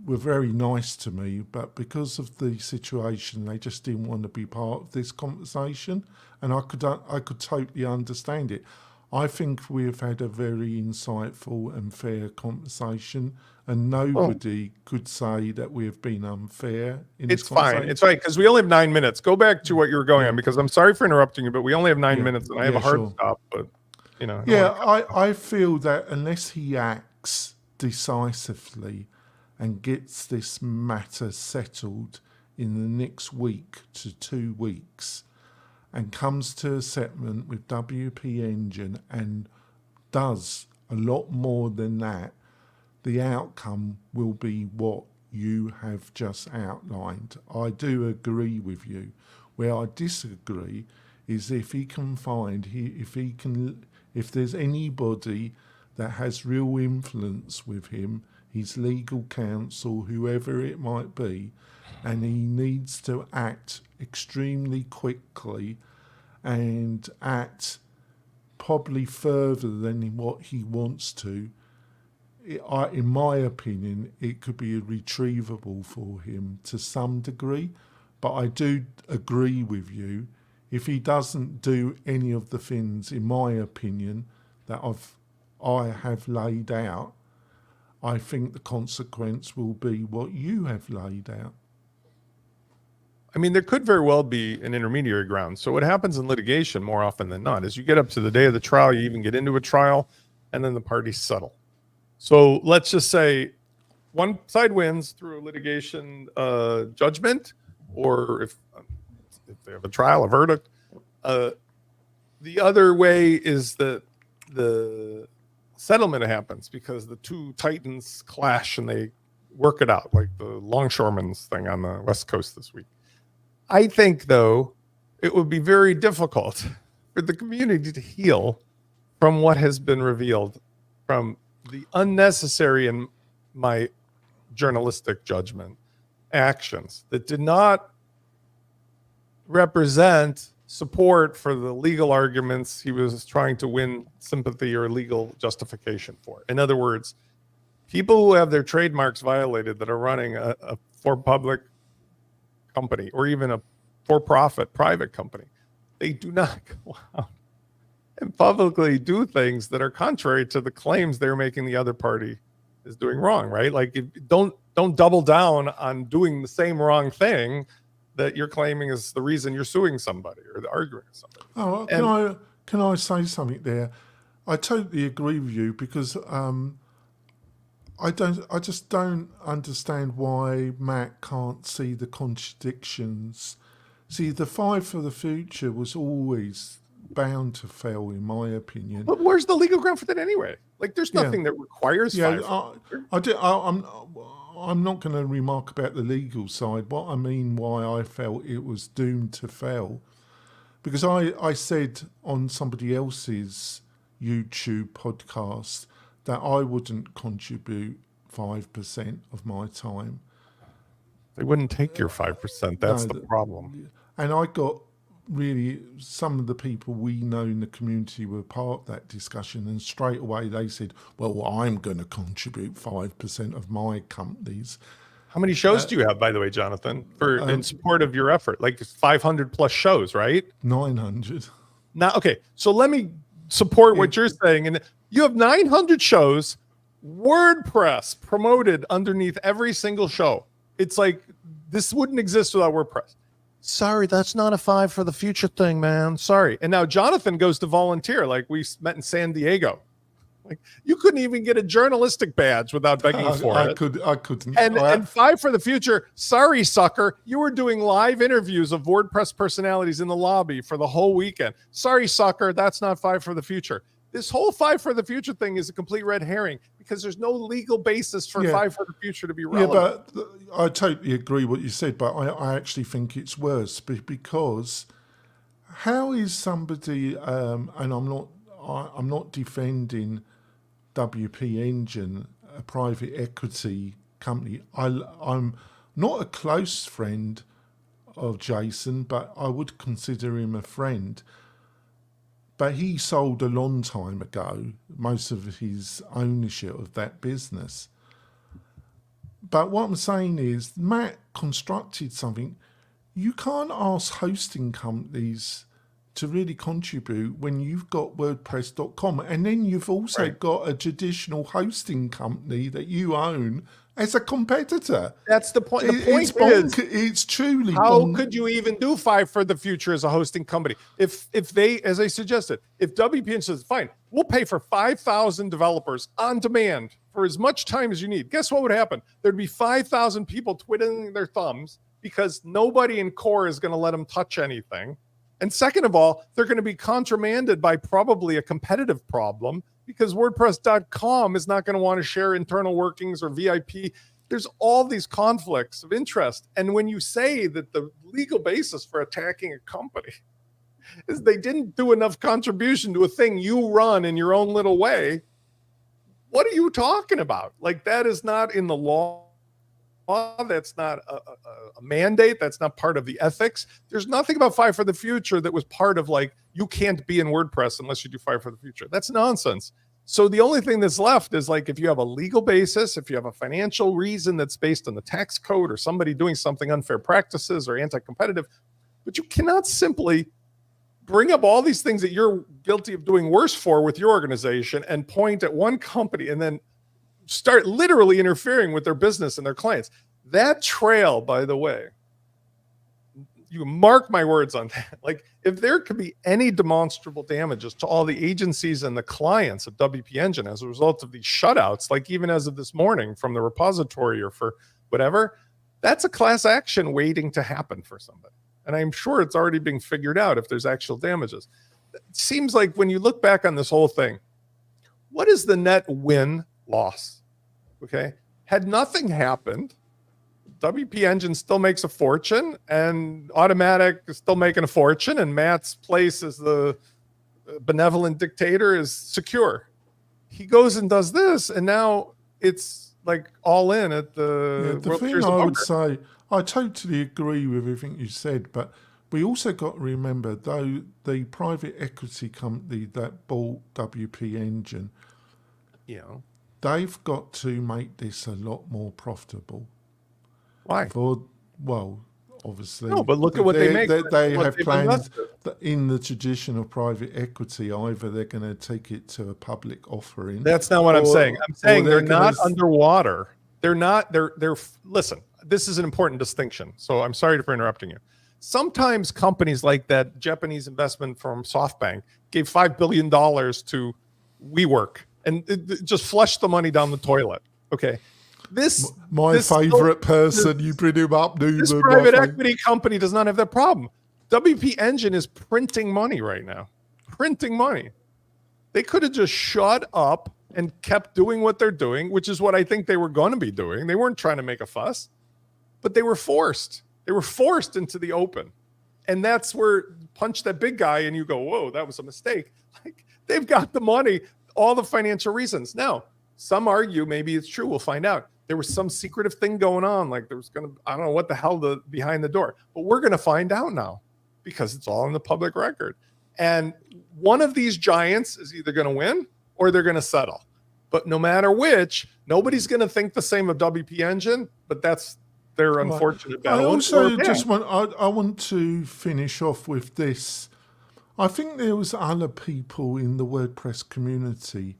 were very nice to me, but because of the situation, they just didn't want to be part of this conversation, and I could totally understand it. I think we've had a very insightful and fair conversation, and Well, nobody could say that we have been unfair in this it's fine. conversation. It's right, because we only have 9 minutes. Go back to what you were going Yeah. on, because I'm sorry for interrupting you, but we only have 9 Yeah. minutes, and I have a Yeah, hard sure. stop. But I don't Yeah, wanna cut- I feel that unless he acts decisively and gets this matter settled in the next week to 2 weeks and comes to a settlement with WP Engine and does a lot more than that, the outcome will be what you have just outlined. I do agree with you. Where I disagree is if he can find, if there's anybody that has real influence with him, his legal counsel, whoever it might be, and he needs to act extremely quickly and act probably further than what he wants to. In my opinion, it could be retrievable for him to some degree, but I do agree with you. If he doesn't do any of the things, in my opinion, that I have laid out, I think the consequence will be what you have laid out. I mean, there could very well be an intermediary ground. So what happens in litigation more often than not is you get up to the day of the trial, you even get into a trial, and then the parties settle. So let's just say one side wins through a litigation judgment, or if they have a trial, a verdict. The other way is that the settlement happens because the two titans clash and they work it out, like the longshoremen's thing on the West Coast this week. I think, though, it would be very difficult for the community to heal from what has been revealed, from the unnecessary, in my journalistic judgment, actions that did not represent support for the legal arguments he was trying to win sympathy or legal justification for. In other words, people who have their trademarks violated that are running a for-public company or even a for-profit private company, they do not go out and publicly do things that are contrary to the claims they're making the other party is doing wrong, right? Like, don't double down on doing the same wrong thing that you're claiming is the reason you're suing somebody or arguing with somebody. Oh, can I say something there? I totally agree with you because I just don't understand why Matt can't see the contradictions. See, the Five for the Future was always bound to fail, in my opinion. But where's the legal ground for that anyway? Like, there's nothing that requires Yeah, five. I'm not going to remark about the legal side. What I mean, why I felt it was doomed to fail, because I said on somebody else's YouTube podcast that I wouldn't contribute 5% of my time. They wouldn't take your 5%. That's the problem. And I got really, some of the people we know in the community were part of that discussion, and straight away they said, well, I'm going to contribute 5% of my companies. How many shows do you have, by the way, Jonathan, in support of your effort? Like 500 plus shows, right? 900. Now, okay, so let me support what you're saying. And you have 900 shows, WordPress promoted underneath every single show. It's like, this wouldn't exist without WordPress. Sorry, that's not a Five for the Future thing, man. Sorry. And now Jonathan goes to volunteer, like we met in San Diego. Like, you couldn't even get a journalistic badge without begging for it. I couldn't. And Five for the Future, sorry, sucker, you were doing live interviews of WordPress personalities in the lobby for the whole weekend. Sorry, sucker, that's not Five for the Future. This whole Five for the Future thing is a complete red herring because there's no legal basis for Five for the Future to be relevant. Yeah, but I totally agree what you said, but I actually think it's worse because how is somebody, and I'm not defending WP Engine, a private equity company. I'm not a close friend of Jason, but I would consider him a friend. But he sold a long time ago most of his ownership of that business. But what I'm saying is Matt constructed something. You can't ask hosting companies to really contribute when you've got WordPress.com, and then you've also Right. got a traditional hosting company that you own as a competitor. That's the point. The It's point is, it's truly how could you even do Five for the Future as a hosting company? If they, as I suggested, if WP says, fine, we'll pay for 5,000 developers on demand for as much time as you need, guess what would happen? There'd be 5,000 people twiddling their thumbs because nobody in core is going to let them touch anything. And second of all, they're going to be contramanded by probably a competitive problem because WordPress.com is not going to want to share internal workings or VIP. There's all these conflicts of interest. And when you say that the legal basis for attacking a company is they didn't do enough contribution to a thing you run in your own little way, what are you talking about? Like, that is not in the law. That's not a mandate. That's not part of the ethics. There's nothing about Five for the Future that was part of, like, you can't be in WordPress unless you do Five for the Future. That's nonsense. So the only thing that's left is, like, if you have a legal basis, if you have a financial reason that's based on the tax code or somebody doing something unfair practices or anti-competitive, but you cannot simply bring up all these things that you're guilty of doing worse for with your organization and point at one company and then start literally interfering with their business and their clients. That trail, by the way, you mark my words on that. Like, if there could be any demonstrable damages to all the agencies and the clients of WP Engine as a result of these shutouts, like even as of this morning from the repository or for whatever, that's a class action waiting to happen for somebody. And I'm sure it's already being figured out if there's actual damages. It seems like when you look back on this whole thing, what is the net win loss? Okay. Had nothing happened, WP Engine still makes a fortune and Automatic is still making a fortune, and Matt's place as the benevolent dictator is secure. He goes and does this, and now it's like all in at the the World thing Series of I would Poker. say, I totally agree with everything you said, but we also got to remember, though, the private equity company that bought WP Engine, You know, they've got to make this a lot more profitable. why? Well, obviously. No, but look at what they make. They What have they've plans invested. that in the tradition of private equity, either they're going to take it to a public offering. That's not what I'm saying. I'm saying they're not underwater. They're listen, this is an important distinction. So I'm sorry for interrupting you. Sometimes companies like that Japanese investment firm SoftBank gave $5 billion to WeWork and it just flushed the money down the toilet. Okay. This favorite person, you bring him up, Newman. This private equity company does not have that problem. WP Engine is printing money right now. Printing money. They could have just shut up and kept doing what they're doing, which is what I think they were going to be doing. They weren't trying to make a fuss, but they were forced. They were forced into the open. And that's where punch that big guy and you go, whoa, that was a mistake. Like, they've got the money, all the financial reasons. Now, some argue maybe it's true. We'll find out. There was some secretive thing going on. Like there was going to, I don't know what the hell behind the door, but we're going to find out now because it's all in the public record. And one of these giants is either going to win or they're going to settle. But no matter which, nobody's going to think the same of WP Engine, but that's their unfortunate battle. I also I want to finish off with this. I think there was other people in the WordPress community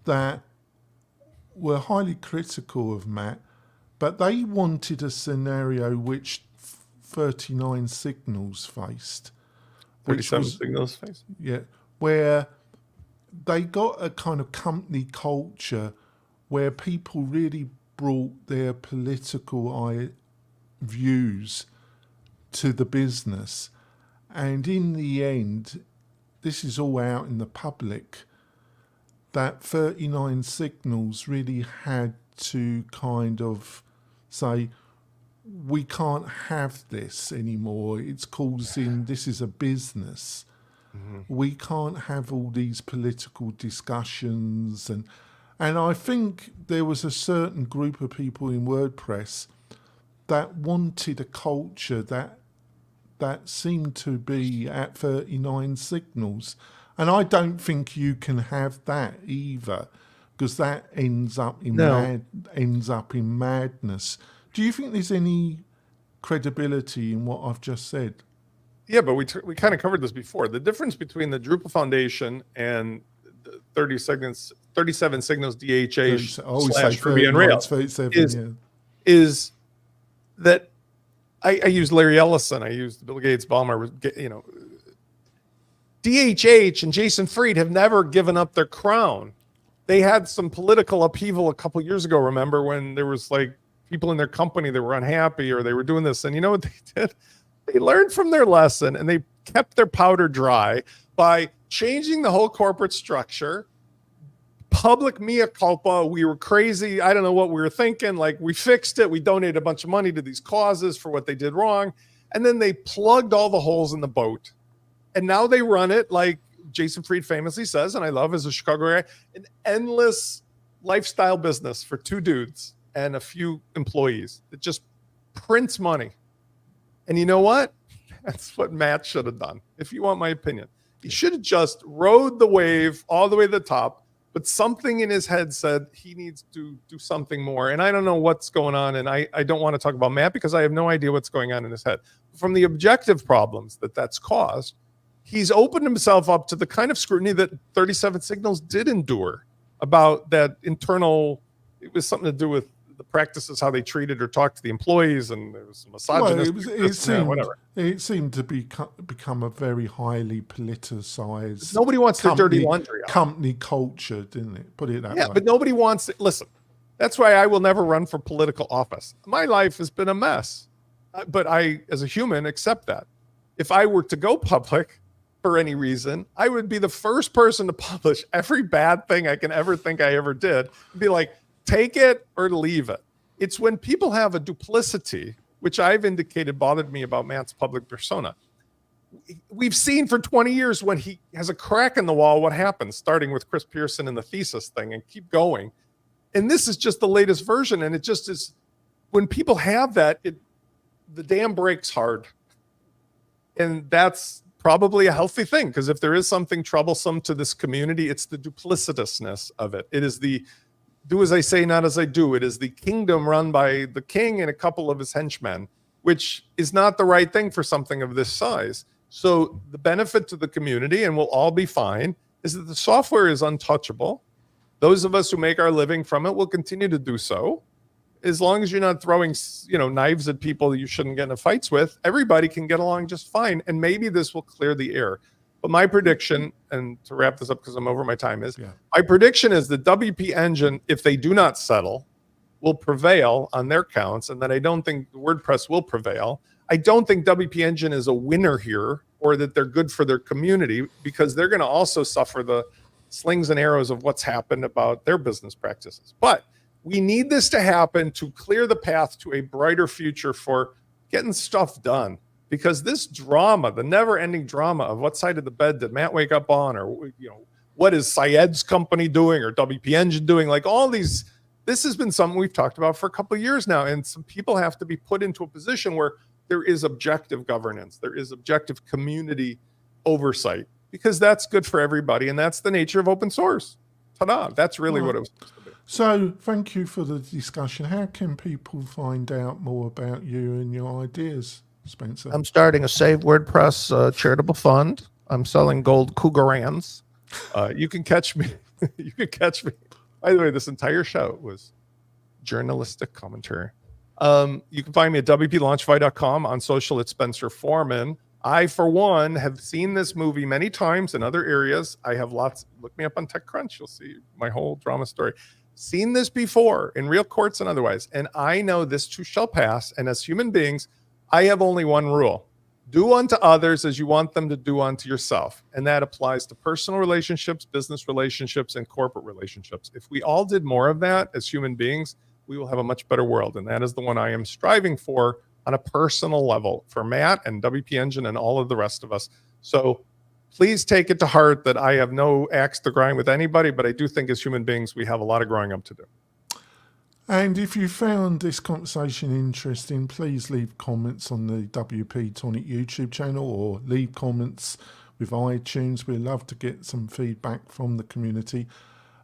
that were highly critical of Matt, but they wanted a scenario which 39 Signals faced. 37 Signals faced? Yeah, where they got a kind of company culture where people really brought their political views to the business. And in the end, this is all out in the public, that 39 Signals really had to kind of say, we can't have this anymore. It's causing, this is a business. Mm-hmm. We can't have all these political discussions. And I think there was a certain group of people in WordPress that wanted a culture that seemed to be at 39 Signals. And I don't think you can have that either, because that ends up in madness. Do you think there's any credibility in what I've just said? Yeah, but we kind of covered this before. The difference between the Drupal Foundation and the 37 Signals DHH I always say / Ruby on 39, Rails 37, yeah. is that I use Larry Ellison, I used Bill Gates, Ballmer, DHH and Jason Fried have never given up their crown. They had some political upheaval a couple years ago, remember, when there was like people in their company that were unhappy or they were doing this. And you know what they did? They learned from their lesson and they kept their powder dry by changing the whole corporate structure. Public mea culpa. We were crazy. I don't know what we were thinking. Like, we fixed it. We donated a bunch of money to these causes for what they did wrong. And then they plugged all the holes in the boat. And now they run it, like Jason Fried famously says, and I love as a Chicago guy, an endless lifestyle business for two dudes and a few employees that just prints money. And you know what? That's what Matt should have done, if you want my opinion. He should have just rode the wave all the way to the top, but something in his head said he needs to do something more. And I don't know what's going on, and I don't want to talk about Matt because I have no idea what's going on in his head. From the objective problems that's caused, he's opened himself up to the kind of scrutiny that 37 Signals did endure about that internal. It was something to do with the practices, how they treated or talked to the employees, and there was some misogynist. It seemed to become a very highly politicized. Nobody wants their dirty laundry on. Company culture, didn't it? Put it that way. Yeah, but nobody wants it. Listen, that's why I will never run for political office. My life has been a mess, but I, as a human, accept that. If I were to go public, for any reason, I would be the first person to publish every bad thing I can ever think I ever did and be like, take it or leave it. It's when people have a duplicity, which I've indicated bothered me about Matt's public persona. We've seen for 20 years when he has a crack in the wall, what happens, starting with Chris Pearson and the thesis thing and keep going. And this is just the latest version. And it just is, when people have that, the dam breaks hard. And that's probably a healthy thing, because if there is something troublesome to this community, it's the duplicitousness of it. It is the do as I say, not as I do. It is the kingdom run by the king and a couple of his henchmen, which is not the right thing for something of this size. So the benefit to the community, and we'll all be fine, is that the software is untouchable. Those of us who make our living from it will continue to do so. As long as you're not throwing, knives at people that you shouldn't get into fights with, everybody can get along just fine. And maybe this will clear the air. But my prediction, and to wrap this up because I'm over my time, my prediction is the WP engine, if they do not settle, will prevail on their counts, and that I don't think WordPress will prevail. I don't think WP engine is a winner here, or that they're good for their community, because they're going to also suffer the slings and arrows of what's happened about their business practices. But we need this to happen to clear the path to a brighter future for getting stuff done. Because this drama, the never-ending drama of what side of the bed did Matt wake up on, or what is Syed's company doing, or WP Engine doing, like all these, this has been something we've talked about for a couple of years now, and some people have to be put into a position where there is objective governance, there is objective community oversight, because that's good for everybody, and that's the nature of open source. Ta-da! That's really what it was supposed to be. So, thank you for the discussion. How can people find out more about you and your ideas, Spencer? I'm starting a Save WordPress charitable fund. I'm selling gold Cougarans. You can catch me. You can catch me. By the way, this entire show was journalistic commentary. You can find me at WPLaunchify.com. On social, it's Spencer Forman. I, for one, have seen this movie many times in other areas. I have lots. Look me up on TechCrunch. You'll see my whole drama story. Seen this before in real courts and otherwise. And I know this too shall pass. And as human beings, I have only one rule. Do unto others as you want them to do unto yourself. And that applies to personal relationships, business relationships, and corporate relationships. If we all did more of that as human beings, we will have a much better world. And that is the one I am striving for on a personal level for Matt and WP Engine and all of the rest of us. So please take it to heart that I have no axe to grind with anybody, but I do think as human beings, we have a lot of growing up to do. And if you found this conversation interesting, please leave comments on the WP-Tonic YouTube channel, or leave comments with iTunes. We'd love to get some feedback from the community.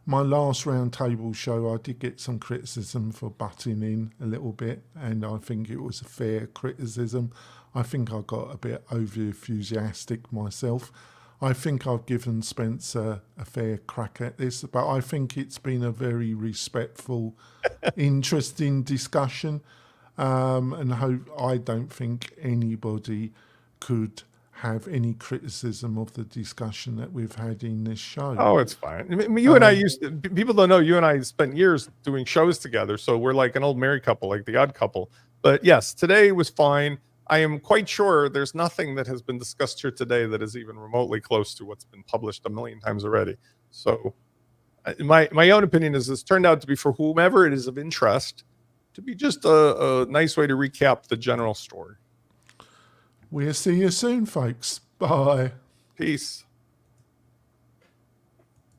My last roundtable show, I did get some criticism for butting in a little bit, and I think it was a fair criticism. I think I got a bit over enthusiastic myself. I think I've given Spencer a fair crack at this, but I think it's been a very respectful, interesting discussion. And I don't think anybody could have any criticism of the discussion that we've had in this show. Oh, it's fine. I mean, you and I people don't know, you and I spent years doing shows together. So we're like an old married couple, like the Odd Couple. But yes, today was fine. I am quite sure there's nothing that has been discussed here today that is even remotely close to what's been published a million times already. So my own opinion is this turned out to be, for whomever it is of interest, to be just a nice way to recap the general story. We'll see you soon, folks. Bye. Peace.